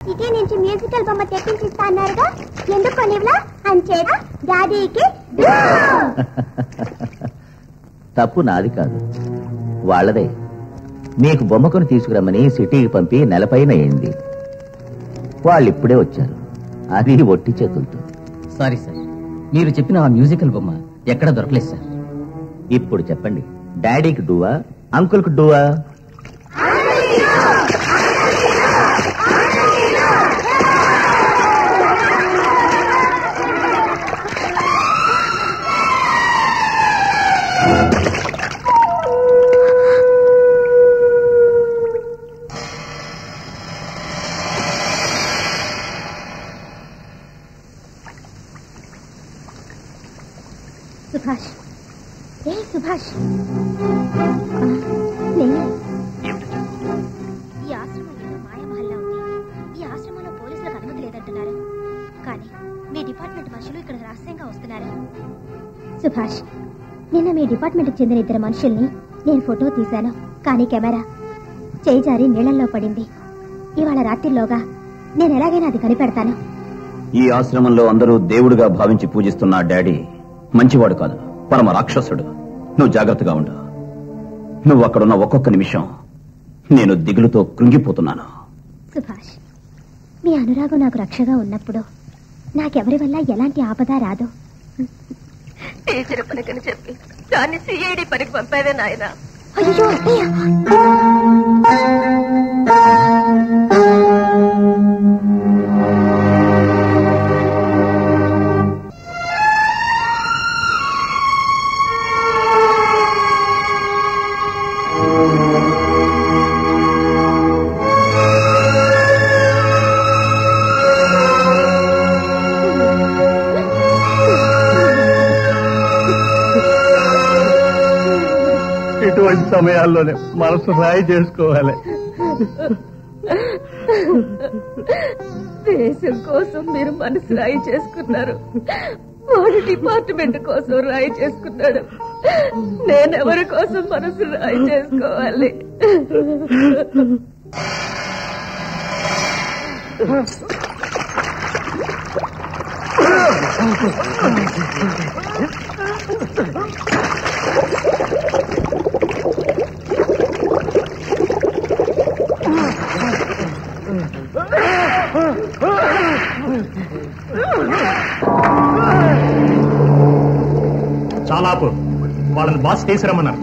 City నుంచి musical బొమ్మ తెప్పించిస్తా అన్నారుగా, ఎందుకు కొనివ్వలా అంచేదా డాడీకి? తప్పు నాది కాదు, వాళ్ళదే. మీకు బొమ్మ కొని తీసుకురమ్మని సిటీకి పంపి నెలపైన అయింది. వాళ్ళు ఇప్పుడే వచ్చారు, అది ఒట్టి చేతులతో. సారీ సార్, మీరు చెప్పిన ఆ మ్యూజికల్ బొమ్మ ఎక్కడ దొరకలేదు సార్. ఇప్పుడు చెప్పండి, డాడీకి డూవా, అంకుల్కి డూవా? సుభాష్, ఏ సుభాష్, ఈ ఆశ్రమం ఏదో మాయమహల్లా ఉంది. ఈ ఆశ్రమంలో పోలీసులకు అనుమతి లేదంటున్నారు, కానీ మీ డిపార్ట్మెంట్ మనుషులు ఇక్కడ రహస్యంగా వస్తున్నారు. సుభాష్, నిన్న మీ డిపార్ట్మెంట్కి చెందిన 2 మనుషుల్ని నేను ఫోటో తీశాను, కానీ కెమెరా చేయి జారి నీళ్లలో పడింది. ఇవాళ రాత్రిలోగా నేను ఎలాగైనా అది కనిపెడతాను. ఈ ఆశ్రమంలో అందరూ దేవుడిగా భావించి పూజిస్తున్న డాడీ మంచివాడు కాదు, పరమ రాక్షసుడు. నువ్వు జాగ్రత్తగా ఉండు. నువ్వు అక్కడున్న ఒక్కొక్క నిమిషం నేను దిగులుతో కృంగిపోతున్నాను. సుభాష్, మీ అనురాగం నాకు రక్షగా ఉన్నప్పుడు నాకెవరి వల్ల ఎలాంటి ఆపద రాదు. టీచర్ పనికని చెప్పి దాన్ని సిఐడి పనికి పంపేదే నాయన. అయ్యో ఇటువంటి సమయాల్లోనే మనసు రాయి చేసుకోవాలి. దేశం కోసం మీరు మనసు రాయి చేసుకున్నారు, వాడు డిపార్ట్మెంట్ కోసం రాయి చేసుకున్నాడు. నేనెవరి కోసం మనసు రాయి చేసుకోవాలి? చాలా వాళ్ళని బాస్ తీసుకురమ్మన్నారు.